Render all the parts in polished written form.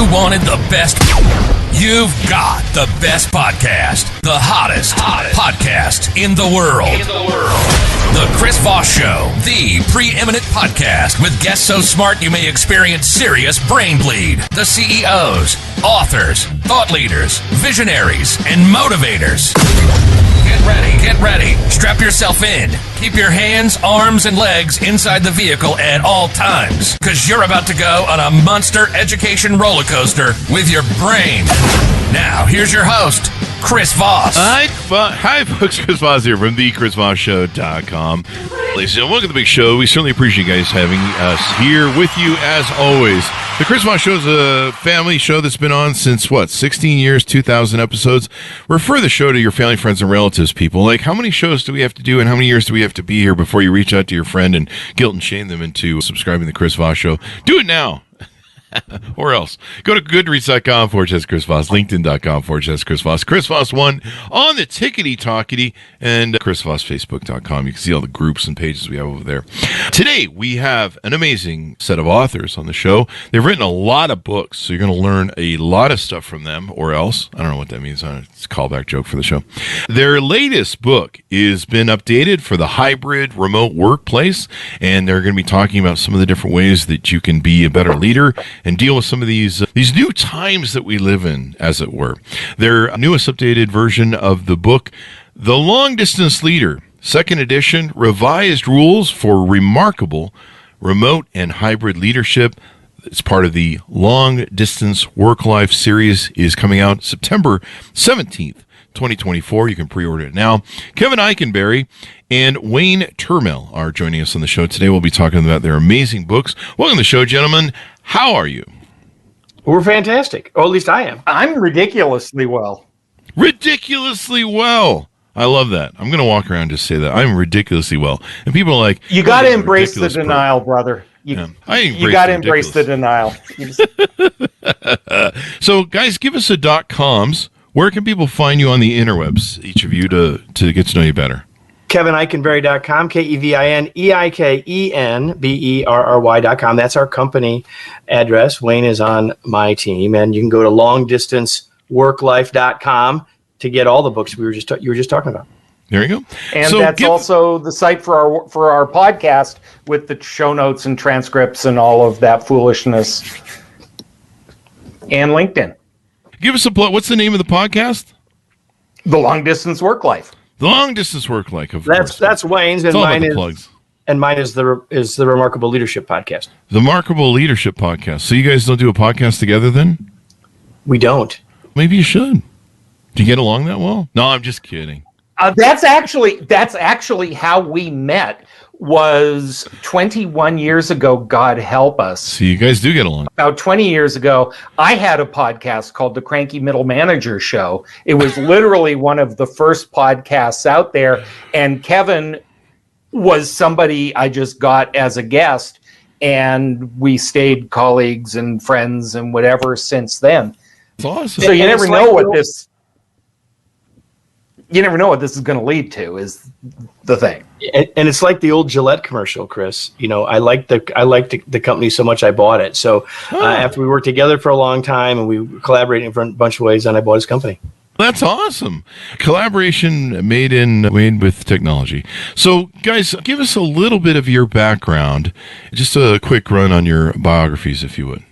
you wanted the best, you've got the best podcast. The hottest podcast in the world. The Chris Voss Show, the preeminent podcast with guests so smart you may experience serious brain bleed. The CEOs, authors, thought leaders, visionaries, and motivators. Get ready. Strap yourself in. Keep your hands, arms, and legs inside the vehicle at all times, because you're about to go on a monster education roller coaster with your brain. Now, here's your host, Chris Voss. Hi, folks. Chris Voss here from thechrisvossshow.com. Ladies and gentlemen, welcome to the big show. We certainly appreciate you guys having us here with you as always. The Chris Voss Show is a family show that's been on since, 16 years, 2,000 episodes. Refer the show to your family, friends, and relatives, people. Like, how many shows do we have to do and how many years do we have to be here before you reach out to your friend and guilt and shame them into subscribing to the Chris Voss Show? Do it now. Or else. Go to goodreads.com/Chris Voss, LinkedIn.com/Chris Voss, Chris Voss 1 on the tickety-talkety, and ChrisVossFacebook.com. You can see all the groups and pages we have over there. Today, we have an amazing set of authors on the show. They've written a lot of books, so you're going to learn a lot of stuff from them, or else. I don't know what that means. It's a callback joke for the show. Their latest book has been updated for the hybrid remote workplace, and they're going to be talking about some of the different ways that you can be a better leader and deal with some of these new times that we live in, as it were. Their newest updated version of the book, The Long-Distance Leader, 2nd edition, revised rules for remarkable remote and hybrid leadership. It's part of the Long-Distance Worklife Series, is coming out September 17th. 2024. You can pre-order it now. Kevin Eikenberry and Wayne Turmel are joining us on the show today. We'll be talking about their amazing books. Welcome to the show, gentlemen. How are you? We're fantastic. Or at least I am. I'm ridiculously well. Ridiculously well. I love that. I'm going to walk around and just say that. I'm ridiculously well. And people are like, you got to embrace the denial, brother. You got to embrace the denial. So, guys, give us a .coms. Where can people find you on the interwebs, each of you, to get to know you better? KevinEikenberry.com, KevinEikenberry.com. That's our company address. Wayne is on my team. And you can go to LongDistanceWorklife.com to get all the books you were just talking about. There you go. And so that's also the site for our podcast with the show notes and transcripts and all of that foolishness. And LinkedIn. Give us a plug. What's the name of the podcast? The Long-Distance Worklife. The Long-Distance Worklife, of course. That's Wayne's, and mine is plugs. And mine is the Remarkable Leadership Podcast. The Remarkable Leadership Podcast. So you guys don't do a podcast together then? We don't. Maybe you should. Do you get along that well? No, I'm just kidding. That's actually how we met. Was 21 years ago, God help us. So you guys do get along. About 20 years ago, I had a podcast called The Cranky Middle Manager Show. It was literally one of the first podcasts out there, and Kevin was somebody I just got as a guest, and we stayed colleagues and friends and whatever since then. That's awesome. So you never know what this is going to lead to, is the thing. And it's like the old Gillette commercial, Chris. You know, I liked the company so much I bought it. So after we worked together for a long time and we collaborated in a bunch of ways, then I bought his company. That's awesome. Collaboration made with technology. So, guys, give us a little bit of your background. Just a quick run on your biographies, if you would.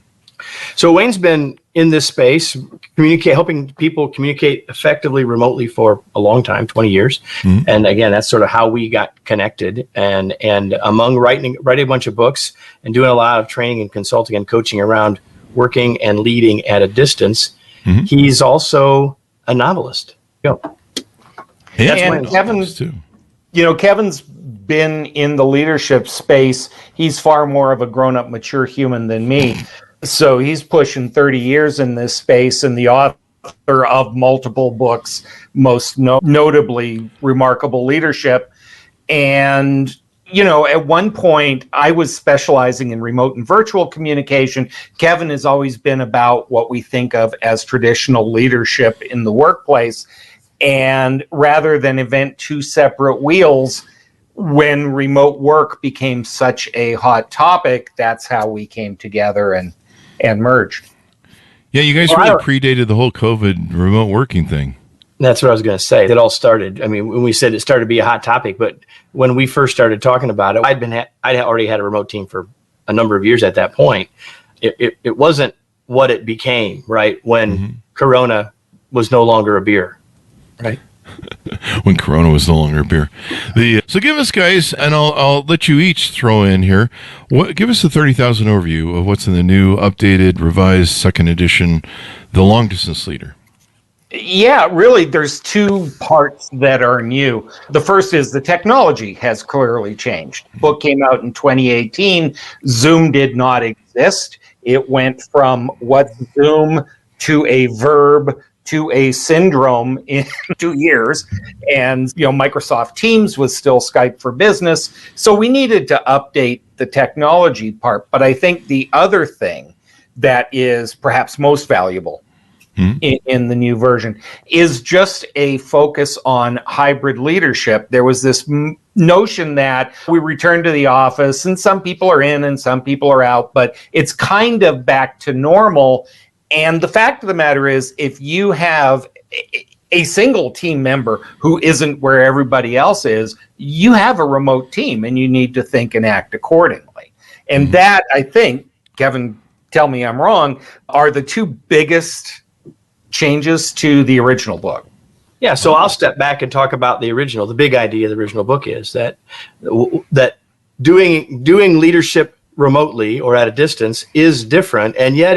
So Wayne's been in this space, helping people communicate effectively remotely for a long time, 20 years. Mm-hmm. And again, that's sort of how we got connected. And among writing a bunch of books and doing a lot of training and consulting and coaching around working and leading at a distance, mm-hmm. he's also a novelist. Yeah, and Kevin's too. Kevin's been in the leadership space. He's far more of a grown-up, mature human than me. So he's pushing 30 years in this space and the author of multiple books, most notably Remarkable Leadership. And, at one point I was specializing in remote and virtual communication. Kevin has always been about what we think of as traditional leadership in the workplace. And rather than invent two separate wheels, when remote work became such a hot topic, that's how we came together and merged. Yeah, you guys really predated the whole COVID remote working thing. That's what I was going to say. It all started. I mean, when we said it started to be a hot topic, but when we first started talking about it, I'd already had a remote team for a number of years at that point. It wasn't what it became, right? When Corona was no longer a beer, right? When Corona was no longer a beer. So give us, guys, and I'll let you each throw in here. Give us a 30,000 overview of what's in the new, updated, revised second edition, The Long-Distance Leader. Yeah, really, there's two parts that are new. The first is the technology has clearly changed. The book came out in 2018. Zoom did not exist. It went from what's Zoom to a verb to a syndrome in 2 years. And, Microsoft Teams was still Skype for Business. So we needed to update the technology part. But I think the other thing that is perhaps most valuable in the new version is just a focus on hybrid leadership. There was this notion that we return to the office and some people are in and some people are out, but it's kind of back to normal. And the fact of the matter is, if you have a single team member who isn't where everybody else is, you have a remote team and you need to think and act accordingly. And that, I think, Kevin, tell me I'm wrong, are the two biggest changes to the original book. Yeah, so I'll step back and talk about the original. The big idea of the original book is that doing leadership remotely or at a distance is different, and yet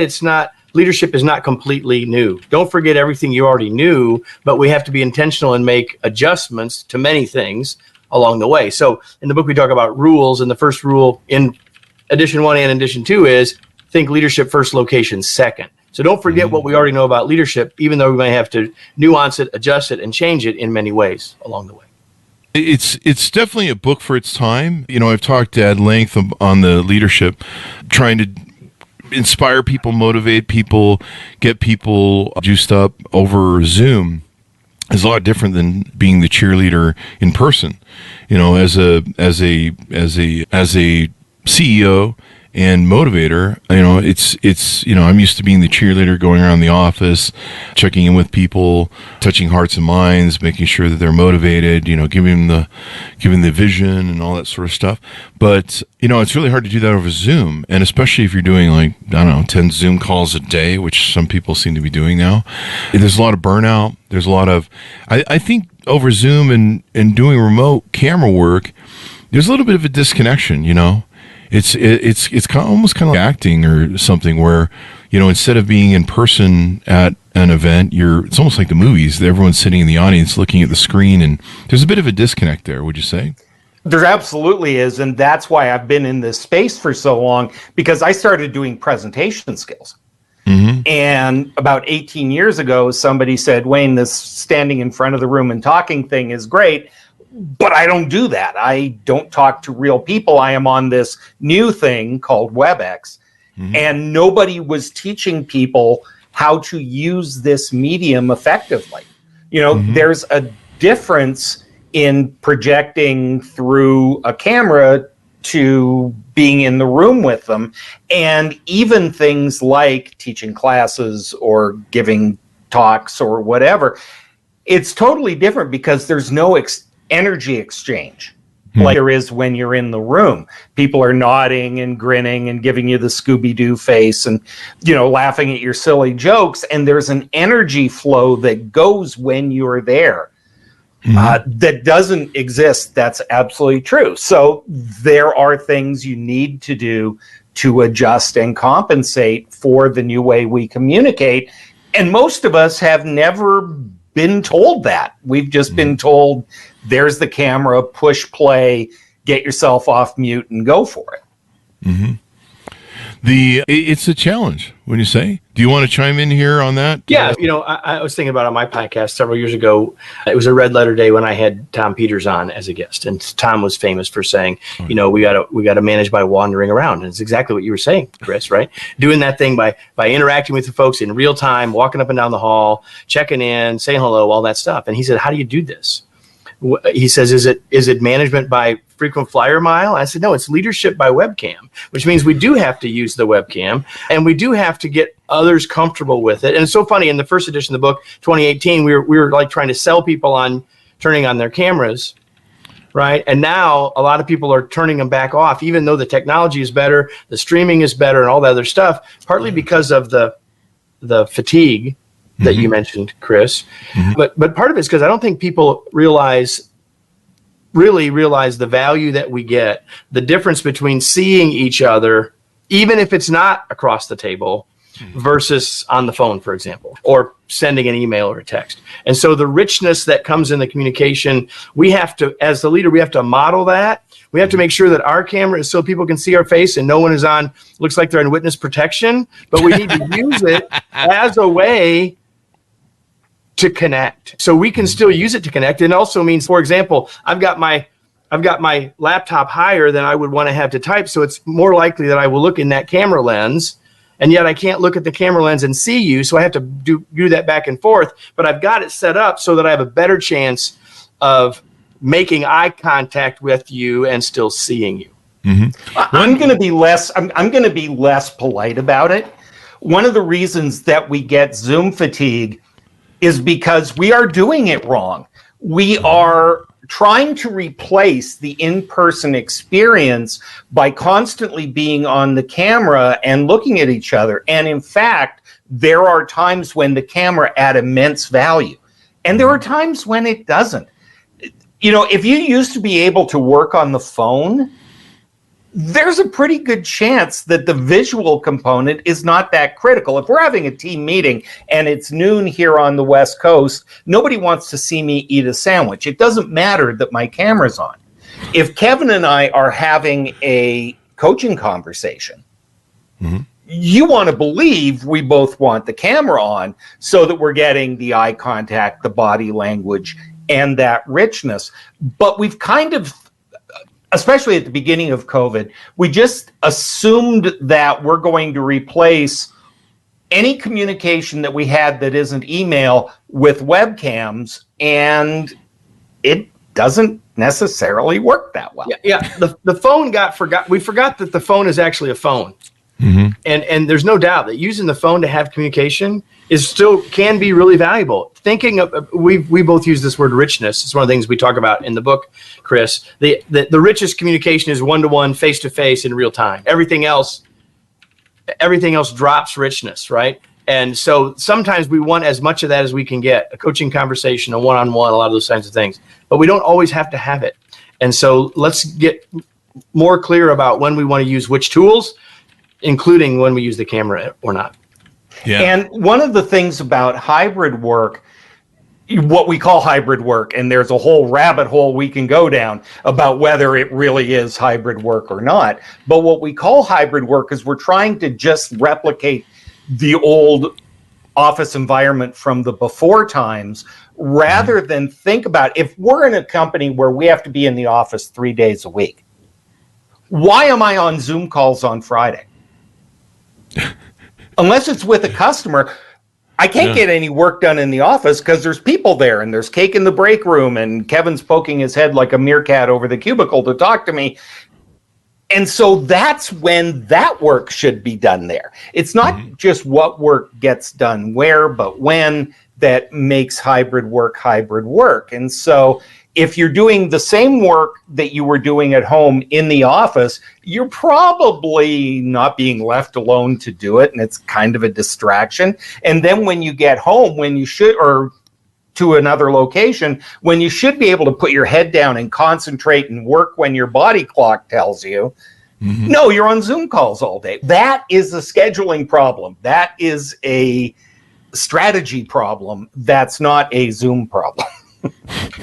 leadership is not completely new. Don't forget everything you already knew, but we have to be intentional and make adjustments to many things along the way. So in the book, we talk about rules, and the first rule in edition 1 and edition 2 is think leadership first, location second. So don't forget what we already know about leadership, even though we may have to nuance it, adjust it, and change it in many ways along the way. It's definitely a book for its time. I've talked at length on the leadership, trying to inspire people, motivate people, get people juiced up over Zoom. Is a lot different than being the cheerleader in person. As a CEO and motivator, it's I'm used to being the cheerleader, going around the office, checking in with people, touching hearts and minds, making sure that they're motivated, giving the vision and all that sort of stuff. But it's really hard to do that over Zoom, and especially if you're doing 10 Zoom calls a day, which some people seem to be doing now. There's a lot of burnout. There's a lot of I think over Zoom and doing remote camera work, there's a little bit of a disconnection. It's almost kind of like acting or something where, instead of being in person at an event, it's almost like the movies. Everyone's sitting in the audience looking at the screen, and there's a bit of a disconnect there, would you say? There absolutely is, and that's why I've been in this space for so long, because I started doing presentation skills. And about 18 years ago, somebody said, Wayne, this standing in front of the room and talking thing is great, but I don't do that. I don't talk to real people. I am on this new thing called WebEx, and nobody was teaching people how to use this medium effectively. There's a difference in projecting through a camera to being in the room with them. And even things like teaching classes or giving talks or whatever, it's totally different because there's no energy exchange like there is when you're in the room. People are nodding and grinning and giving you the Scooby-Doo face and, laughing at your silly jokes. And there's an energy flow that goes when you're there. That doesn't exist. That's absolutely true. So there are things you need to do to adjust and compensate for the new way we communicate. And most of us have never been told that. We've just been told, there's the camera, push play, get yourself off mute and go for it. It's a challenge, wouldn't you say? Do you want to chime in here on that? Yeah, I was thinking about on my podcast several years ago, it was a red letter day when I had Tom Peters on as a guest. And Tom was famous for saying, we got to manage by wandering around. And it's exactly what you were saying, Chris, right? Doing that thing by interacting with the folks in real time, walking up and down the hall, checking in, saying hello, all that stuff. And he said, how do you do this? He says, is it management by frequent flyer mile? I said, no, it's leadership by webcam, which means we do have to use the webcam and we do have to get others comfortable with it. And it's so funny, in the first edition of the book, 2018, we were like trying to sell people on turning on their cameras, right? And now a lot of people are turning them back off, even though the technology is better, the streaming is better, and all that other stuff, partly because of the fatigue that you mentioned, Chris. But part of it is because I don't think people really realize the value that we get, the difference between seeing each other, even if it's not across the table, versus on the phone, for example, or sending an email or a text. And so the richness that comes in the communication, we have to, as the leader, we have to model that. We have to make sure that our camera is so people can see our face and no one is on, looks like they're in witness protection, but we need to use it as a way to connect. So we can still use it to connect. It also means, for example, I've got my laptop higher than I would want to have to type. So it's more likely that I will look in that camera lens, and yet I can't look at the camera lens and see you. So I have to do that back and forth, but I've got it set up so that I have a better chance of making eye contact with you and still seeing you. I'm going to be less polite about it. One of the reasons that we get Zoom fatigue is because we are doing it wrong. We are trying to replace the in-person experience by constantly being on the camera and looking at each other. And in fact, there are times when the camera adds immense value, and there are times when it doesn't. You know, if you used to be able to work on the phone, there's a pretty good chance that the visual component is not that critical. If we're having a team meeting and it's noon here on the West Coast, nobody wants to see me eat a sandwich. It doesn't matter that my camera's on. If Kevin and I are having a coaching conversation, you want to believe we both want the camera on so that we're getting the eye contact, the body language, and that richness. But we've kind of, especially at the beginning of COVID, we just assumed that we're going to replace any communication that we had that isn't email with webcams, and it doesn't necessarily work that well. Yeah. The phone got forgot. We forgot that the phone is actually a phone. And there's no doubt that using the phone to have communication can be really valuable. Thinking of, we both use this word richness. It's one of the things we talk about in the book, Chris. The richest communication is one-to-one, face-to-face in real time. Everything else drops richness, right? And so sometimes we want as much of that as we can get, a coaching conversation, a one-on-one, a lot of those kinds of things. But we don't always have to have it. And so let's get more clear about when we want to use which tools, including when we use the camera or not. Yeah. And one of the things about hybrid work, what we call hybrid work, and there's a whole rabbit hole we can go down about whether it really is hybrid work or not. But what we call hybrid work is we're trying to just replicate the old office environment from the before times, rather than think about, if we're in a company where we have to be in the office 3 days a week, why am I on Zoom calls on Friday? Unless it's with a customer, I can't get any work done in the office because there's people there and there's cake in the break room and Kevin's poking his head like a meerkat over the cubicle to talk to me. And so that's when that work should be done there. It's not just what work gets done where, but when, that makes hybrid work. And so if you're doing the same work that you were doing at home in the office, you're probably not being left alone to do it, and it's kind of a distraction. And then when you get home, or to another location, when you should be able to put your head down and concentrate and work when your body clock tells you, no, you're on Zoom calls all day. That is a scheduling problem. That is a strategy problem. That's not a Zoom problem.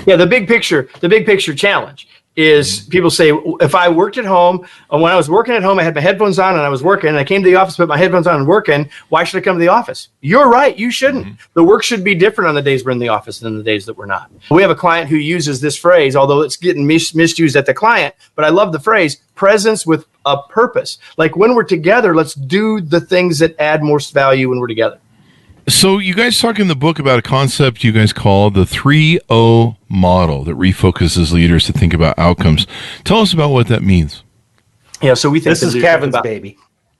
Yeah, the big picture challenge is people say, if I worked at home, and when I was working at home, I had my headphones on and I was working, and I came to the office, put my headphones on and working, why should I come to the office? You're right, you shouldn't. The work should be different on the days we're in the office than the days that we're not. We have a client who uses this phrase, although it's getting misused at the client, but I love the phrase, presence with a purpose. Like when we're together, let's do the things that add most value when we're together. So you guys talk in the book about a concept you guys call the 3-0 model that refocuses leaders to think about outcomes. Tell us about what that means. Yeah, so we think this is Kevin's baby.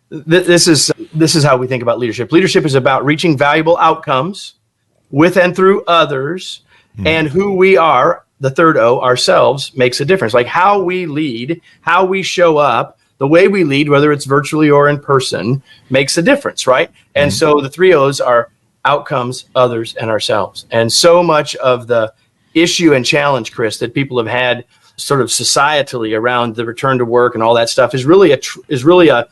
This is how we think about leadership. Leadership is about reaching valuable outcomes with and through others, and who we are, the third O, ourselves, makes a difference. Like how we lead, how we show up, the way we lead, whether it's virtually or in person, makes a difference, right? And so the 3 O's are outcomes, others, and ourselves. And so much of the issue and challenge, Chris, that people have had sort of societally around the return to work and all that stuff is really a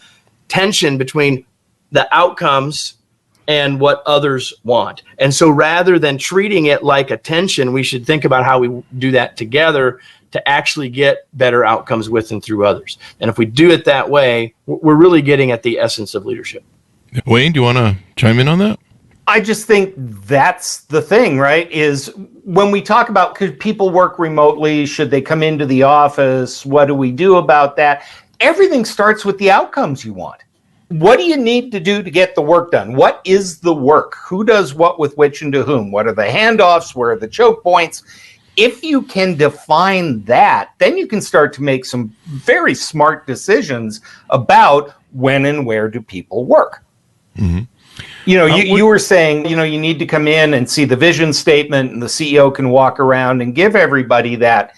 tension between the outcomes and what others want. And so rather than treating it like a tension, we should think about how we do that together to actually get better outcomes with and through others. And if we do it that way, we're really getting at the essence of leadership. Wayne, do you want to chime in on that? I just think that's the thing, right? Is when we talk about could people work remotely, should they come into the office, what do we do about that? Everything starts with the outcomes you want. What do you need to do to get the work done? What is the work? Who does what with which and to whom? What are the handoffs? Where are the choke points? If you can define that, then you can start to make some very smart decisions about when and where do people work. Mm-hmm. You were saying, you need to come in and see the vision statement, and the CEO can walk around and give everybody that.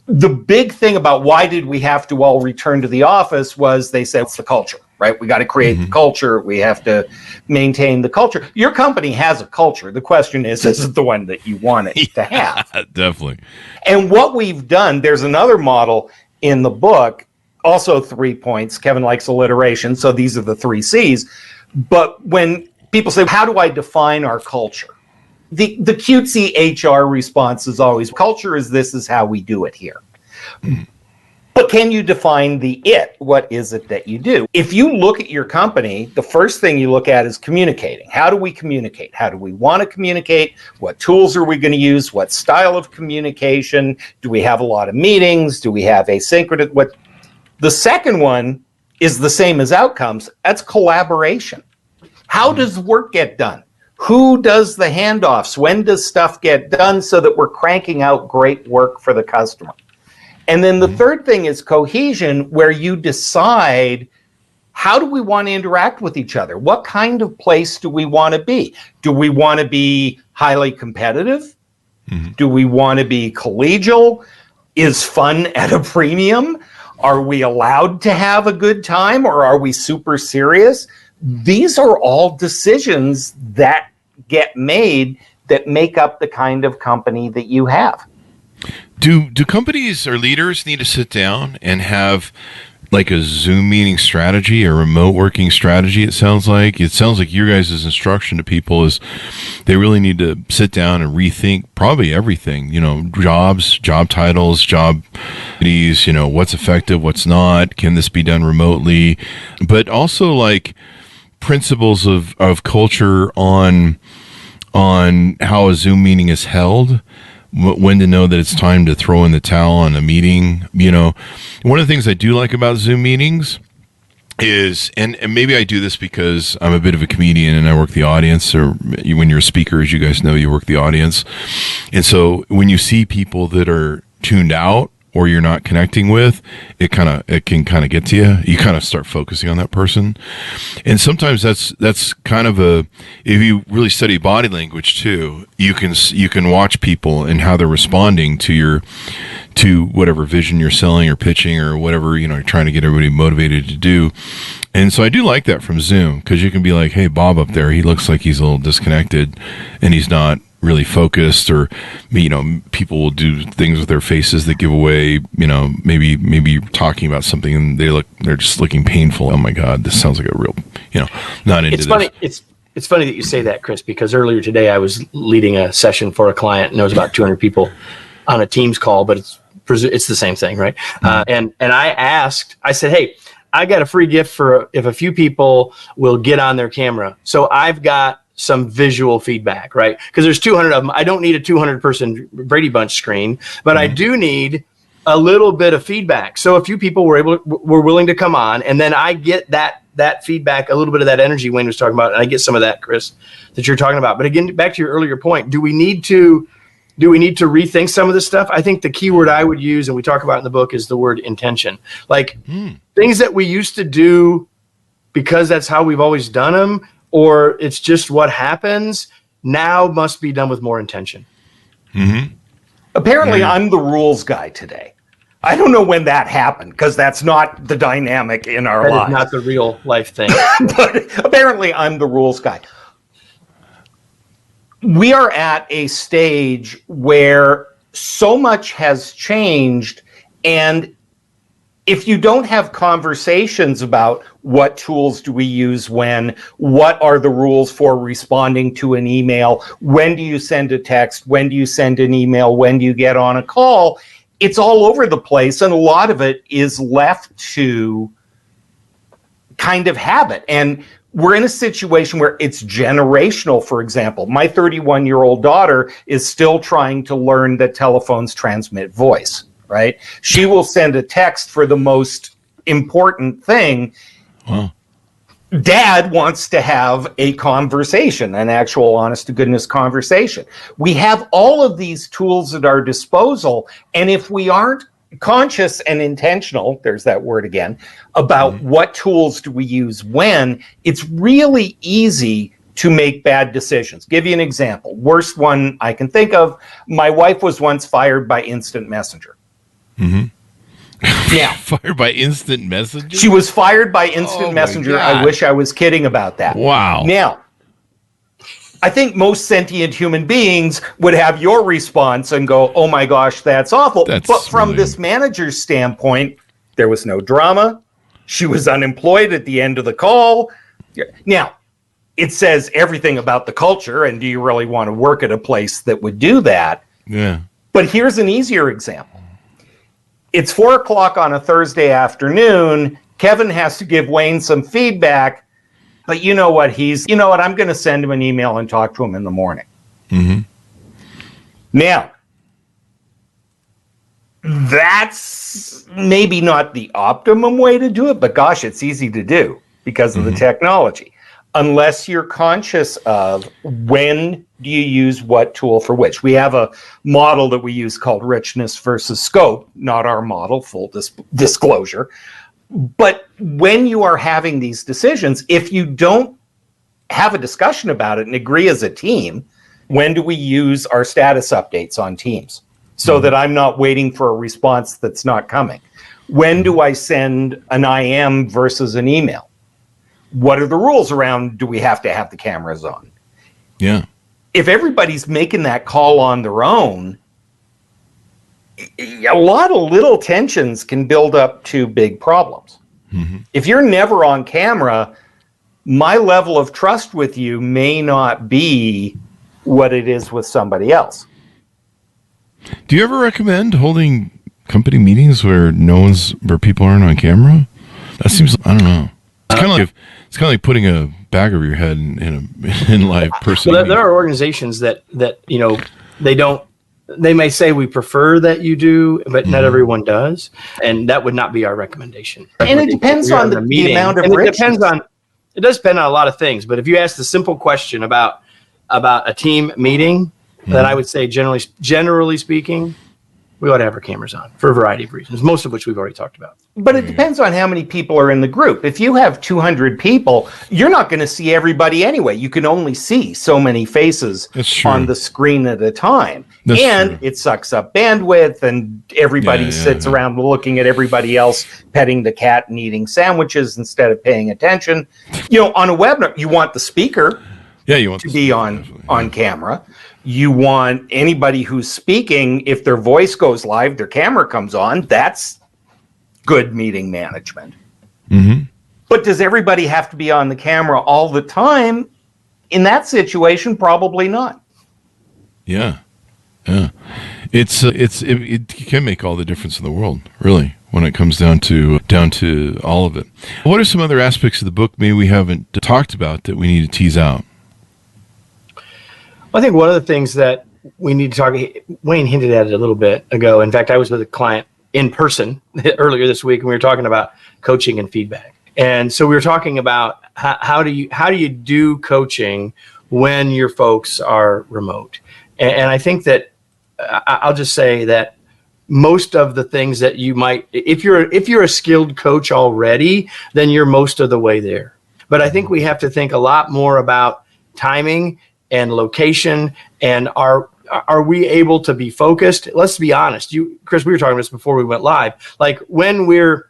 The big thing about why did we have to all return to the office was they said it's the culture, right? We got to create the culture. We have to maintain the culture. Your company has a culture. The question is it the one that you want it to have? Definitely. And what we've done, there's another model in the book, also 3 points. Kevin likes alliteration, so these are the 3 C's. But when people say, how do I define our culture? The cutesy HR response is always, culture is this is how we do it here. But can you define the it? What is it that you do? If you look at your company, the first thing you look at is communicating. How do we communicate? How do we want to communicate? What tools are we going to use? What style of communication? Do we have a lot of meetings? Do we have asynchronous? The second one is the same as outcomes. That's collaboration. How does work get done? Who does the handoffs? When does stuff get done so that we're cranking out great work for the customer? And then the third thing is cohesion, where you decide, how do we want to interact with each other? What kind of place do we want to be? Do we want to be highly competitive? Do we want to be collegial? Is fun at a premium? Are we allowed to have a good time, or are we super serious? These are all decisions that get made that make up the kind of company that you have. Do companies or leaders need to sit down and have like a Zoom meeting strategy, a remote working strategy? It sounds like your guys' instruction to people is they really need to sit down and rethink probably everything, jobs, job titles, job duties, what's effective, what's not, can this be done remotely, but also like principles of culture on how a Zoom meeting is held, when to know that it's time to throw in the towel on a meeting. One of the things I do like about Zoom meetings is, and maybe I do this because I'm a bit of a comedian and I work the audience, or when you're a speaker, as you guys know, you work the audience. And so when you see people that are tuned out or you're not connecting with, it can kind of get to you. You kind of start focusing on that person. And sometimes that's kind of if you really study body language too, you can watch people and how they're responding to whatever vision you're selling or pitching or whatever, you're trying to get everybody motivated to do. And so I do like that from Zoom, because you can be like, hey, Bob up there, he looks like he's a little disconnected and he's not really focused, or people will do things with their faces that give away, maybe talking about something and they're just looking painful. Oh my God, this sounds like a real, not into this. Funny. It's funny that you say that, Chris, because earlier today I was leading a session for a client and there was about 200 people on a Teams call, but it's the same thing, right? And I said, hey, I got a free gift for if a few people will get on their camera. So I've got some visual feedback, right? Because there's 200 of them. I don't need a 200-person Brady Bunch screen, but I do need a little bit of feedback. So a few people were willing to come on, and then I get that that feedback, a little bit of that energy Wayne was talking about, and I get some of that, Chris, that you're talking about. But again, back to your earlier point, do we need to rethink some of this stuff? I think the key word I would use, and we talk about in the book, is the word intention. Like things that we used to do because that's how we've always done them, or it's just what happens, now must be done with more intention. Apparently, I'm the rules guy today. I don't know when that happened, because that's not the dynamic in our lives. That is not the real life thing. But apparently, I'm the rules guy. We are at a stage where so much has changed, and if you don't have conversations about what tools do we use when, what are the rules for responding to an email, when do you send a text, when do you send an email, when do you get on a call, it's all over the place, and a lot of it is left to kind of habit. And we're in a situation where it's generational. For example, my 31-year-old daughter is still trying to learn that telephones transmit voice, right? She will send a text for the most important thing. Wow. Dad wants to have a conversation, an actual honest-to-goodness conversation. We have all of these tools at our disposal, and if we aren't conscious and intentional, there's that word again, about what tools do we use when, it's really easy to make bad decisions. Give you an example. Worst one I can think of, my wife was once fired by instant messenger. Now, Fired by instant messenger? she was fired by instant messenger. I wish I was kidding about that. Wow. Now, I think most sentient human beings would have your response and go, oh my gosh, that's awful. But from this manager's standpoint, there was no drama. She was unemployed at the end of the call. Now, it says everything about the culture, and do you really want to work at a place that would do that? Yeah. But here's an easier example. It's 4:00 on a Thursday afternoon. Kevin has to give Wayne some feedback, but you know what? I'm going to send him an email and talk to him in the morning. Now, that's maybe not the optimum way to do it, but gosh, it's easy to do because of the technology. Unless you're conscious of when do you use what tool for which. We have a model that we use called richness versus scope, not our model, full disclosure. But when you are having these decisions, if you don't have a discussion about it and agree as a team, when do we use our status updates on Teams so that I'm not waiting for a response that's not coming? When do I send an IM versus an email? What are the rules around, do we have to have the cameras on? Yeah. If everybody's making that call on their own, a lot of little tensions can build up to big problems. If you're never on camera, my level of trust with you may not be what it is with somebody else. Do you ever recommend holding company meetings where people aren't on camera? That seems, I don't know. It's kind of like putting a bag over your head in live person. Well, there are organizations that they may say we prefer that you do, but not everyone does, and that would not be our recommendation. And it depends on the amount of richness. It does depend on a lot of things, but if you ask the simple question about a team meeting, then I would say generally speaking, we ought to have our cameras on for a variety of reasons, most of which we've already talked about. But it depends on how many people are in the group. If you have 200 people, you're not going to see everybody anyway. You can only see so many faces on the screen at a time. It sucks up bandwidth, and everybody sits around looking at everybody else petting the cat and eating sandwiches instead of paying attention. On a webinar, you want the speaker to be on camera. You want anybody who's speaking, if their voice goes live, their camera comes on. That's good meeting management. But does everybody have to be on the camera all the time? In that situation, probably not. Yeah. It can make all the difference in the world, really, when it comes down to all of it. What are some other aspects of the book maybe we haven't talked about that we need to tease out? I think one of the things that we need to talk, Wayne hinted at it a little bit ago. In fact, I was with a client in person earlier this week, and we were talking about coaching and feedback. And so we were talking about how do you do coaching when your folks are remote. And I think that I'll just say that most of the things that you might, if you're a skilled coach already, then you're most of the way there. But I think we have to think a lot more about timing and location, and are we able to be focused? Let's be honest. Chris, we were talking about this before we went live. Like when we're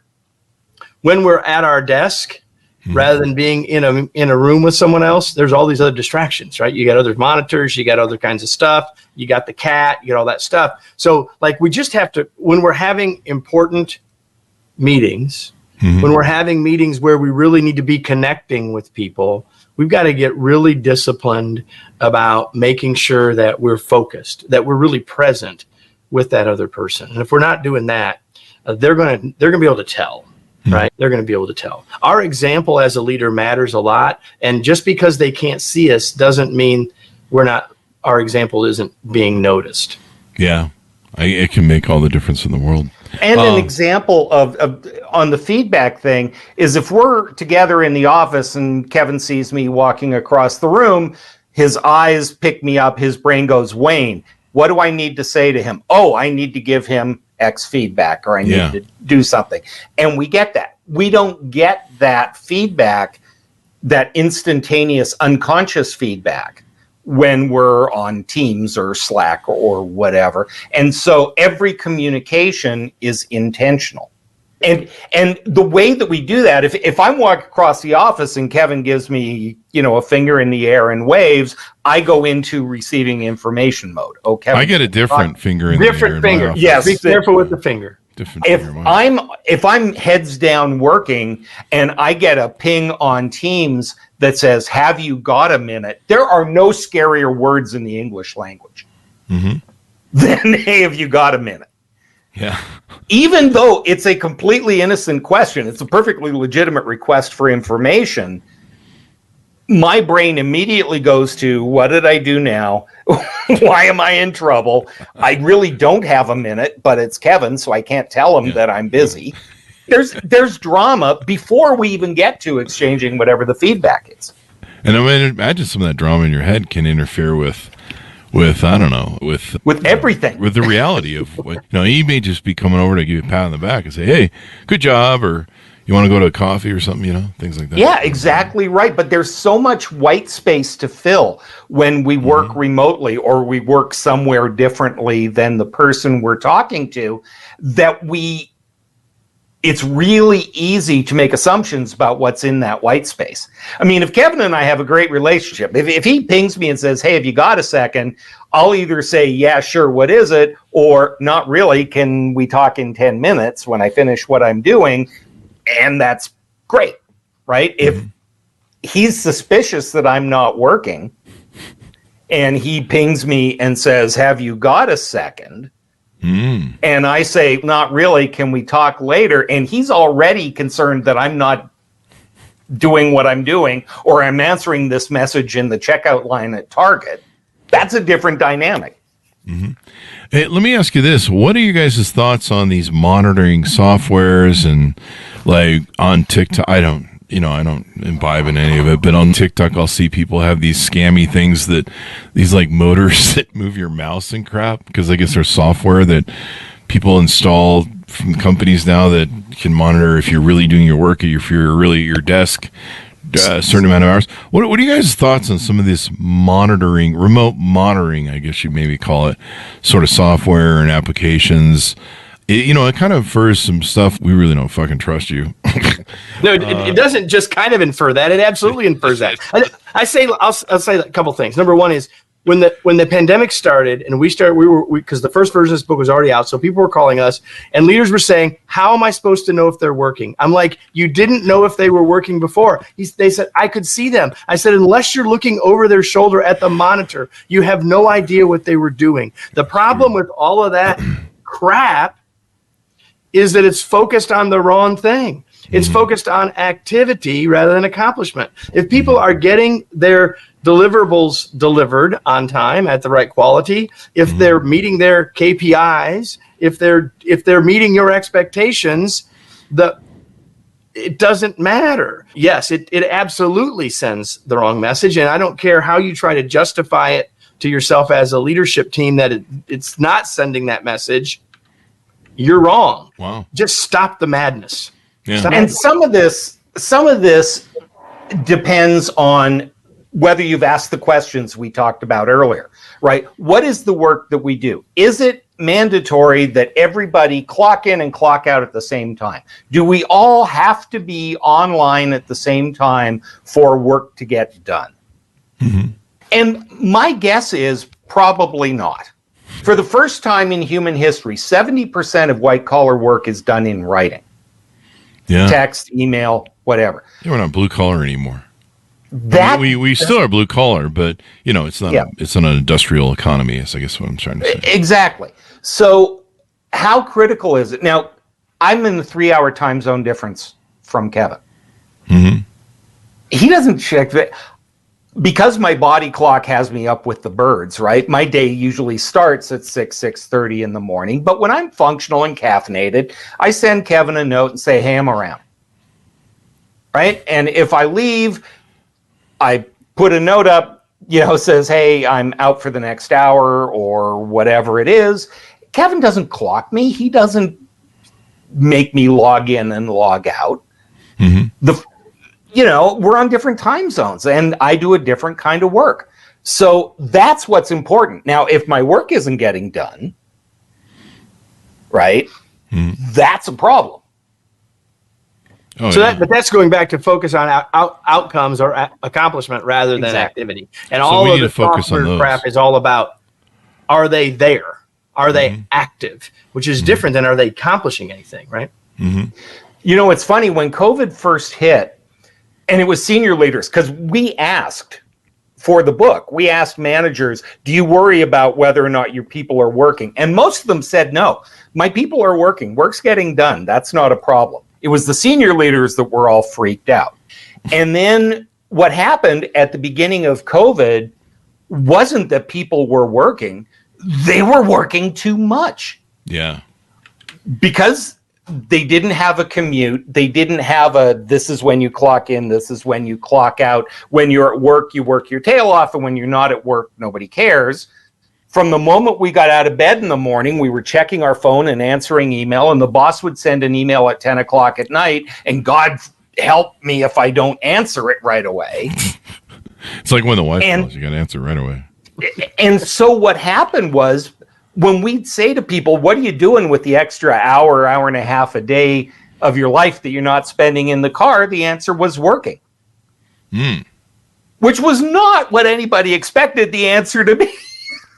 at our desk, rather than being in a room with someone else, there's all these other distractions, right? You got other monitors, you got other kinds of stuff, you got the cat, you got all that stuff. So like we just have to, when we're having important meetings, when we're having meetings where we really need to be connecting with people, we've got to get really disciplined about making sure that we're focused, that we're really present with that other person. And if we're not doing that, they're going to be able to tell. Right? They're going to be able to tell. Our example as a leader matters a lot. And just because they can't see us doesn't mean our example isn't being noticed. Yeah. It can make all the difference in the world. And an example of on the feedback thing is if we're together in the office and Kevin sees me walking across the room, his eyes pick me up, his brain goes, Wayne, what do I need to say to him? Oh, I need to give him X feedback, or I need to do something. And we get that. We don't get that feedback, that instantaneous unconscious feedback, when we're on Teams or Slack or whatever. And so every communication is intentional. And the way that we do that, if I'm walking across the office and Kevin gives me, a finger in the air and waves, I go into receiving information mode. Oh, Kevin, I get a different finger in the air. Different finger. Yes. Be careful with the finger. If I'm heads down working and I get a ping on Teams that says, have you got a minute? There are no scarier words in the English language than, hey, have you got a minute? Yeah. Even though it's a completely innocent question, it's a perfectly legitimate request for information, my brain immediately goes to, what did I do now? Why am I in trouble? I really don't have a minute, but it's Kevin, so I can't tell him that I'm busy. There's drama before we even get to exchanging whatever the feedback is. And I mean, imagine some of that drama in your head can interfere with I don't know, with everything, with the reality of what, he may just be coming over to give you a pat on the back and say, hey, good job, or you want to go to a coffee or something, things like that. Yeah, exactly right. But there's so much white space to fill when we work remotely or we work somewhere differently than the person we're talking to, that it's really easy to make assumptions about what's in that white space. I mean, if Kevin and I have a great relationship, if he pings me and says, hey, have you got a second? I'll either say, yeah, sure, what is it? Or not really, can we talk in 10 minutes when I finish what I'm doing? And that's great, right? If he's suspicious that I'm not working and he pings me and says, have you got a second? And I say, not really, can we talk later? And he's already concerned that I'm not doing what I'm doing, or I'm answering this message in the checkout line at Target. That's a different dynamic. Hey, let me ask you this. What are you guys' thoughts on these monitoring softwares and like on TikTok? I don't imbibe in any of it, but on TikTok, I'll see people have these scammy things these like motors that move your mouse and crap, because I guess there's software that people install from companies now that can monitor if you're really doing your work, or if you're really at your desk a certain amount of hours. What are you guys' thoughts on some of this monitoring, remote monitoring, I guess you maybe call it, sort of software and applications? It kind of infers some stuff. We really don't fucking trust you. No, it doesn't just kind of infer that. It absolutely infers that. I'll say a couple things. Number one is when the pandemic started and because the first version of this book was already out, so people were calling us and leaders were saying, how am I supposed to know if they're working? I'm like, you didn't know if they were working before. They said, I could see them. I said, unless you're looking over their shoulder at the monitor, you have no idea what they were doing. The problem with all of that crap is that it's focused on the wrong thing. It's focused on activity rather than accomplishment. If people are getting their deliverables delivered on time at the right quality, if they're meeting their KPIs, if they're meeting your expectations, it doesn't matter. Yes, it absolutely sends the wrong message. And I don't care how you try to justify it to yourself as a leadership team that it's not sending that message. You're wrong. Wow. Just stop the madness. Yeah. And some of this depends on whether you've asked the questions we talked about earlier, right? What is the work that we do? Is it mandatory that everybody clock in and clock out at the same time? Do we all have to be online at the same time for work to get done? Mm-hmm. And my guess is probably not. For the first time in human history, 70% of white-collar work is done in writing. Yeah. Text, email, whatever. Yeah, we're not blue collar anymore. We still are blue collar, but it's not it's not an industrial economy, is I guess what I'm trying to say. Exactly. So how critical is it? Now, I'm in the 3-hour time zone difference from Kevin. Mm-hmm. He doesn't check that. Because my body clock has me up with the birds, right? My day usually starts at 6:30 in the morning. But when I'm functional and caffeinated, I send Kevin a note and say, hey, I'm around. Right? And if I leave, I put a note up, says, hey, I'm out for the next hour or whatever it is. Kevin doesn't clock me. He doesn't make me log in and log out. Mm-hmm. We're on different time zones and I do a different kind of work. So that's what's important. Now, if my work isn't getting done, right, that's a problem. Oh, so but that's going back to focus on outcomes or accomplishment rather than activity. And so all of the software crap is all about, are they there? Are they active? Which is different than are they accomplishing anything, right? Mm-hmm. It's funny, when COVID first hit, and it was senior leaders, because we asked for the book, we asked managers, do you worry about whether or not your people are working? And most of them said, no, my people are working. Work's getting done. That's not a problem. It was the senior leaders that were all freaked out. And then what happened at the beginning of COVID wasn't that people were working. They were working too much. Yeah. Because they didn't have a commute. They didn't have this is when you clock in, this is when you clock out. When you're at work, you work your tail off. And when you're not at work, nobody cares. From the moment we got out of bed in the morning, we were checking our phone and answering email. And the boss would send an email at 10 o'clock at night. And God help me if I don't answer it right away. It's like when the wife calls, you got to answer right away. And so what happened was, when we'd say to people, what are you doing with the extra hour and a half a day of your life that you're not spending in the car? The answer was working. Which was not what anybody expected the answer to be.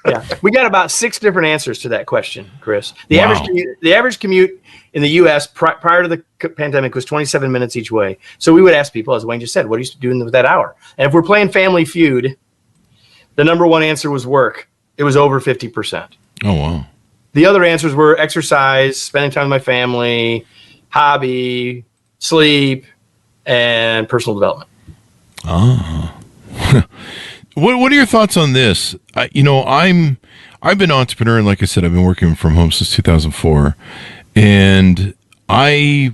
Yeah, we got about 6 different answers to that question, Chris. The average commute in the U.S. prior to the pandemic was 27 minutes each way. So we would ask people, as Wayne just said, what are you doing with that hour? And if we're playing Family Feud, the number one answer was work. It was over 50%. Oh, wow. The other answers were exercise, spending time with my family, hobby, sleep, and personal development. Oh. What are your thoughts on this? I've been an entrepreneur, and like I said, I've been working from home since 2004, and I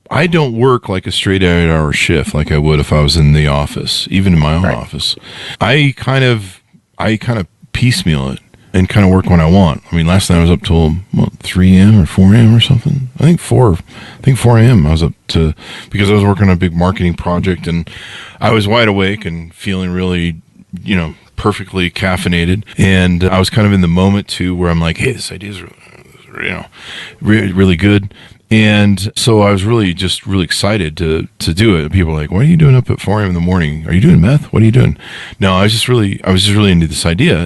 don't work like a straight 8-hour shift like I would if I was in the office, even in my own office. I kind of piecemeal it and kind of work when I want. I mean, last night I was up till 3 a.m. or 4 a.m. or something. I think 4 a.m. I was up to, because I was working on a big marketing project, and I was wide awake and feeling really, perfectly caffeinated. And I was kind of in the moment too, where I'm like, hey, this idea is, really good. And so I was really excited to do it. People were like, what are you doing up at 4 a.m. in the morning? Are you doing meth? What are you doing? No, I was just really into this idea.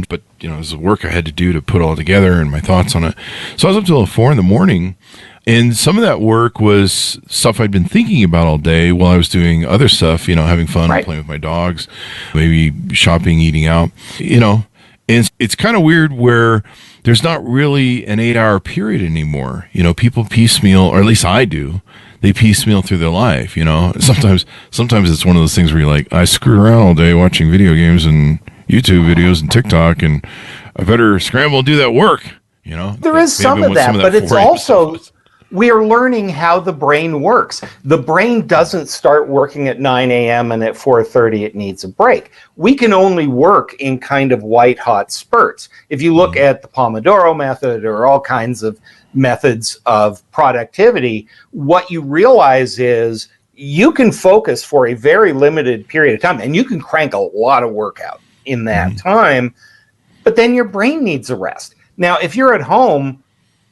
But it was the work I had to do to put all together and my thoughts on it. So I was up till 4 in the morning. And some of that work was stuff I'd been thinking about all day while I was doing other stuff, having fun, playing with my dogs, maybe shopping, eating out, and it's kind of weird where there's not really an 8-hour period anymore. People piecemeal, or at least I do. They piecemeal through their life, Sometimes it's one of those things where you're like, I screwed around all day watching video games and YouTube videos and TikTok, and I better scramble and do that work, There is some of that, but it's also, we are learning how the brain works. The brain doesn't start working at 9 a.m. and at 4:30 it needs a break. We can only work in kind of white hot spurts. If you look at the Pomodoro method or all kinds of methods of productivity, what you realize is you can focus for a very limited period of time and you can crank a lot of work out in that time, but then your brain needs a rest. Now, if you're at home,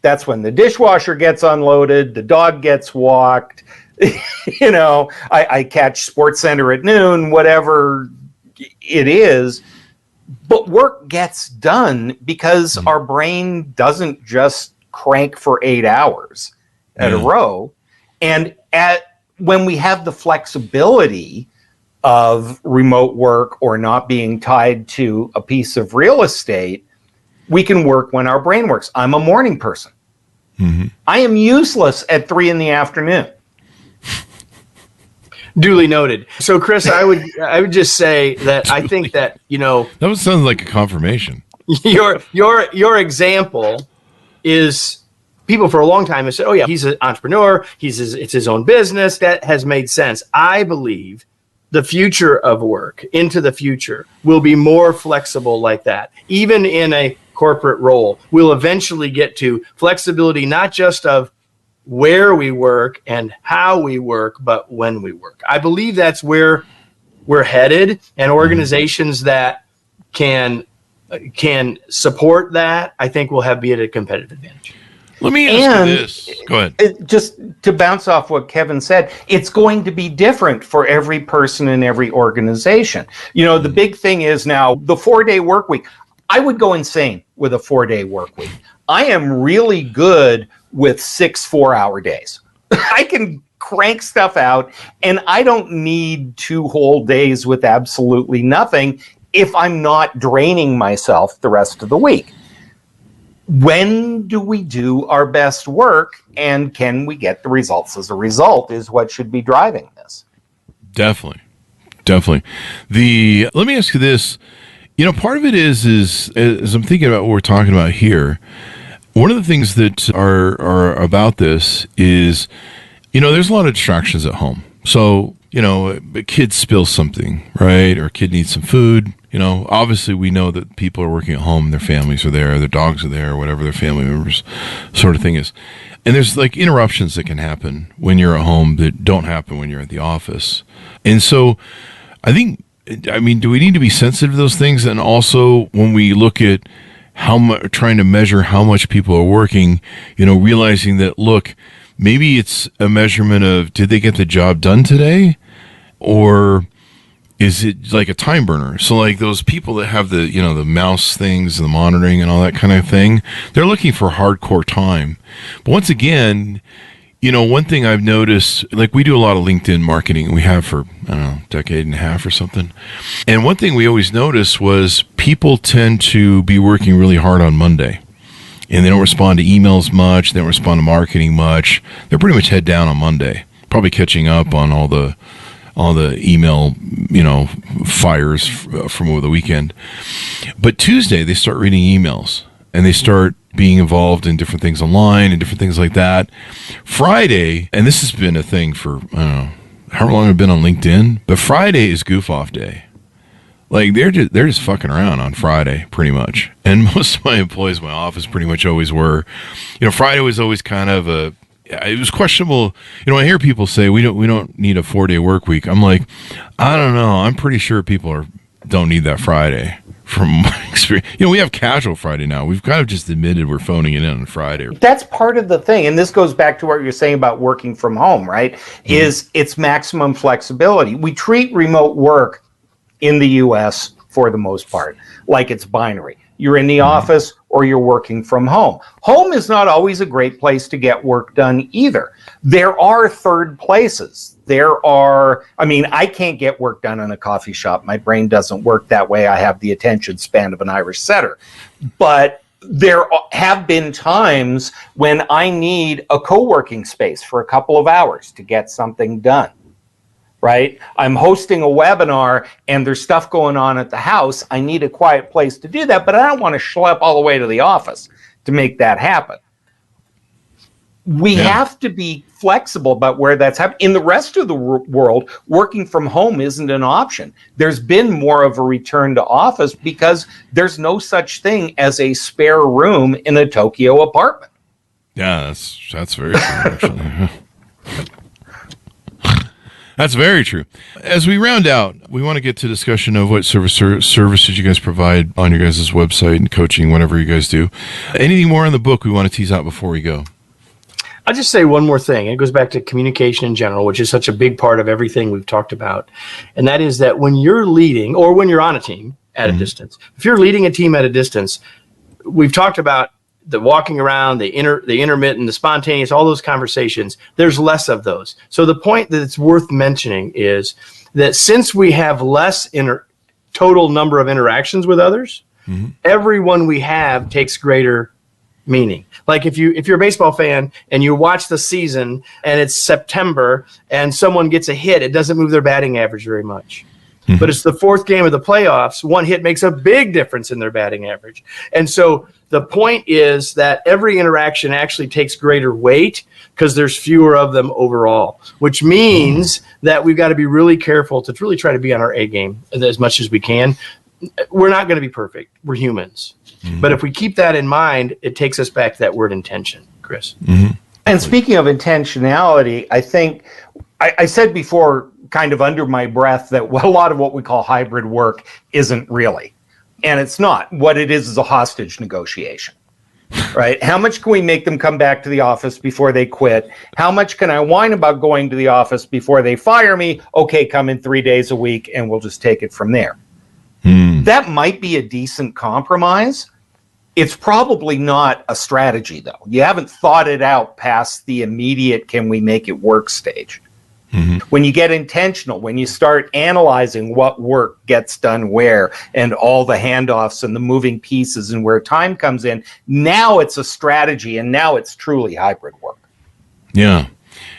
that's when the dishwasher gets unloaded, the dog gets walked, I catch Sports Center at noon, whatever it is. But work gets done because our brain doesn't just crank for 8 hours at a row. And when we have the flexibility of remote work or not being tied to a piece of real estate, we can work when our brain works. I'm a morning person. I am useless at 3 p.m. Duly noted. So, Chris, I would just say that I think that that sounds like a confirmation. Your example is people for a long time have said, "Oh yeah, he's an entrepreneur. It's his own business." That has made sense. I believe the future of work into the future will be more flexible like that, even in a corporate role. We'll eventually get to flexibility, not just of where we work and how we work, but when we work. I believe that's where we're headed, and organizations that can support that, I think will be at a competitive advantage. Let me ask you this. Go ahead. Just to bounce off what Kevin said, it's going to be different for every person in every organization. The big thing is now the 4-day work week. I would go insane with a 4-day work week. I am really good with 6 4-hour days. I can crank stuff out, and I don't need 2 whole days with absolutely nothing if I'm not draining myself the rest of the week. When do we do our best work, and can we get the results as a result is what should be driving this. Definitely. Let me ask you this. Part of it is as I'm thinking about what we're talking about here, one of the things that are about this is, there's a lot of distractions at home. So, a kid spills something, right? Or a kid needs some food. Obviously we know that people are working at home, their families are there, their dogs are there, whatever their family members sort of thing is. And there's like interruptions that can happen when you're at home that don't happen when you're at the office. And so do we need to be sensitive to those things? And also when we look at trying to measure how much people are working, realizing that, look, maybe it's a measurement of, did they get the job done today? Or is it like a time burner? So like those people that have the mouse things and the monitoring and all that kind of thing, they're looking for hardcore time. But once again, one thing I've noticed, like we do a lot of LinkedIn marketing. We have for, a decade and a half or something. And one thing we always noticed was people tend to be working really hard on Monday. And they don't respond to emails much. They don't respond to marketing much. They're pretty much head down on Monday, probably catching up on all the email, fires from over the weekend. But Tuesday, they start reading emails and they start being involved in different things online and different things like that. Friday, and this has been a thing for, I don't know, how long I've been on LinkedIn, but Friday is goof off day. Like they're just fucking around on Friday pretty much. And most of my employees in my office pretty much always were. Friday was always kind of it was questionable. I hear people say we don't need a 4-day work week. I'm like, I don't know. I'm pretty sure people don't need that Friday from my experience. We have casual Friday now. We've kind of just admitted we're phoning it in on Friday. That's part of the thing. And this goes back to what you're saying about working from home, right? Mm-hmm. Is it's maximum flexibility. We treat remote work in the US for the most part like it's binary. You're in the office or you're working from home. Home is not always a great place to get work done either. There are third places. I can't get work done in a coffee shop. My brain doesn't work that way. I have the attention span of an Irish setter. But there have been times when I need a co-working space for a couple of hours to get something done. Right? I'm hosting a webinar and there's stuff going on at the house. I need a quiet place to do that, but I don't want to schlep all the way to the office to make that happen. We have to be flexible about where that's happening. In the rest of the world, working from home isn't an option. There's been more of a return to office because there's no such thing as a spare room in a Tokyo apartment. Yeah, that's very true, actually. That's very true. As we round out, we want to get to discussion of what services you guys provide on your guys' website and coaching, whatever you guys do. Anything more in the book we want to tease out before we go? I'll just say one more thing. It goes back to communication in general, which is such a big part of everything we've talked about. And that is that when you're leading or when you're on a team at a distance, if you're leading a team at a distance, we've talked about the walking around, the intermittent, the spontaneous, all those conversations. There's less of those. So the point that it's worth mentioning is that since we have less total number of interactions with others, everyone we have takes greater meaning. Like if you're a baseball fan and you watch the season and it's September and someone gets a hit, it doesn't move their batting average very much. But it's the fourth game of the playoffs. One hit makes a big difference in their batting average. And so the point is that every interaction actually takes greater weight because there's fewer of them overall, which means that we've got to be really careful to really try to be on our A game as much as we can. We're not going to be perfect. We're humans. But if we keep that in mind, it takes us back to that word intention, Chris. And speaking of intentionality, I think I said before, kind of under my breath, that a lot of what we call hybrid work isn't really. And it's not. What it is a hostage negotiation, right? How much can we make them come back to the office before they quit? How much can I whine about going to the office before they fire me? Okay, come in 3 days a week and we'll just take it from there. That might be a decent compromise. It's probably not a strategy, though. You haven't thought it out past the immediate can we make it work stage. When you get intentional, when you start analyzing what work gets done where and all the handoffs and the moving pieces and where time comes in, now it's a strategy and now it's truly hybrid work. Yeah.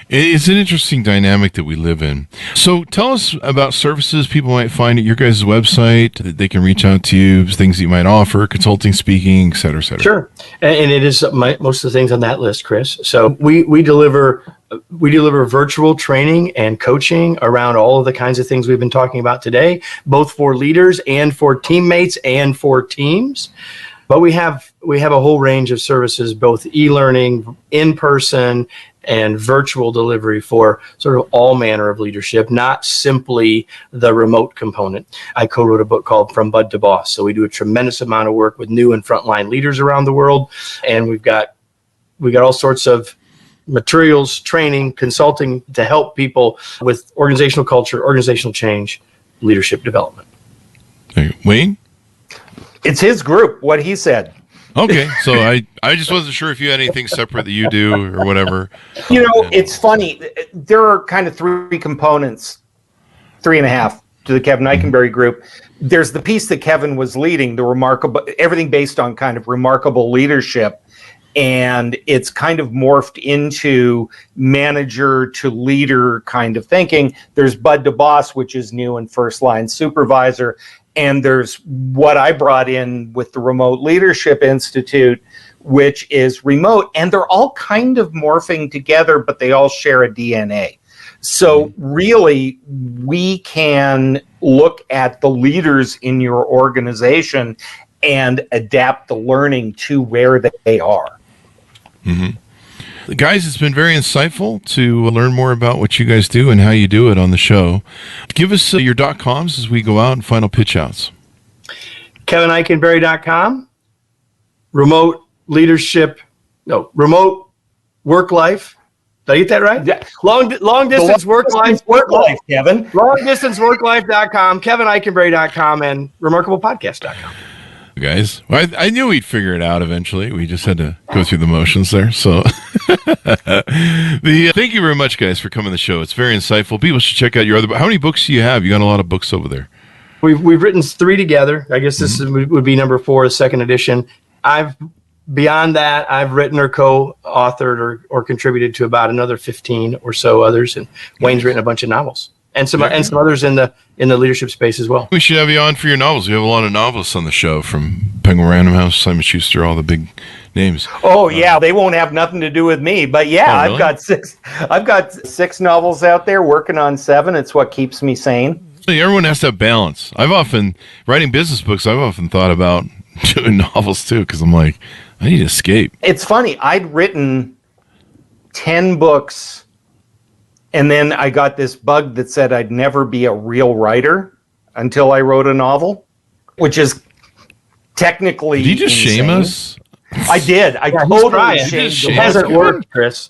It's an interesting dynamic that we live in. So tell us about services people might find at your guys' website that they can reach out to you, things that you might offer, consulting, speaking, et cetera, et cetera. Sure. And it is most of the things on that list, Chris. So we deliver virtual training and coaching around all of the kinds of things we've been talking about today, both for leaders and for teammates and for teams. But we have a whole range of services, both e-learning, in-person, and virtual delivery for sort of all manner of leadership, not simply the remote component. I co-wrote a book called From Bud to Boss. So we do a tremendous amount of work with new and frontline leaders around the world. And we've got all sorts of materials, training, consulting to help people with organizational culture, organizational change, leadership development. Hey, Wayne? It's his group, what he said. Okay, so I just wasn't sure if you had anything separate that you do or whatever. It's funny. There are kind of three components, 3.5 to the Kevin Eikenberry group. There's the piece that Kevin was leading, the remarkable, everything based on kind of remarkable leadership. And it's kind of morphed into manager to leader kind of thinking. There's Bud to Boss, which is new and first line supervisor. And there's what I brought in with the Remote Leadership Institute, which is remote. And they're all kind of morphing together, but they all share a DNA. So really, we can look at the leaders in your organization and adapt the learning to where they are. Guys, it's been very insightful to learn more about what you guys do and how you do it on the show. Give us your .coms as we go out and final pitch outs. KevinEikenberry.com, remote work life. Did I get that right? Yeah. Long distance work life, Kevin. Long-Distance-Worklife.com, KevinEikenberry.com, and RemarkablePodcast.com. Guys, well, I knew we'd figure it out eventually. We just had to go through the motions there. So thank you very much, guys, for coming to the show. It's very insightful. People should check out your other. How many books do you have? You got a lot of books over there. We've written 3 together. I guess this would be number 4, the second edition. Beyond that, I've written or co-authored or contributed to about another 15 or so others, and Wayne's written a bunch of novels. and some others in the leadership space as well. We should have you on for your novels. We have a lot of novelists on the show, from Penguin Random House, Simon Schuster, all the big names. Oh yeah, they won't have nothing to do with me. But yeah, really? I've got six novels out there, working on 7. It's what keeps me sane. Everyone has to have balance. Writing business books, I've often thought about doing novels too, because I'm like, I need to escape. It's funny. I'd written 10 books, and then I got this bug that said I'd never be a real writer until I wrote a novel, which is technically Did you just insane. shame us? I did. I totally shamed It hasn't worked, Chris.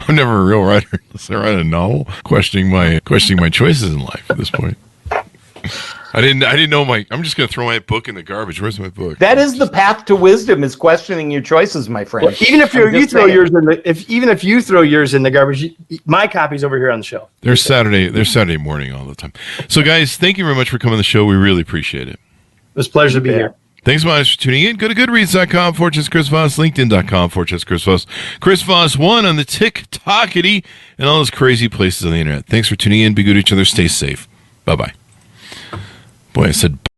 I'm never a real writer unless I write a novel, questioning my choices in life at this point. I didn't know I'm just going to throw my book in the garbage. Where's my book? That is the path to wisdom, is questioning your choices, my friend. Well, even if you throw yours in the garbage, my copy's over here on the shelf. They're Saturday morning all the time. So guys, thank you very much for coming on the show. We really appreciate it. It was a pleasure to be here. Thanks so much for tuning in. Go to goodreads.com/Chris Voss, LinkedIn.com/Chris Voss, Chris Voss 1 on the TikTokity, and all those crazy places on the internet. Thanks for tuning in. Be good to each other. Stay safe. Bye-bye. Boy, I said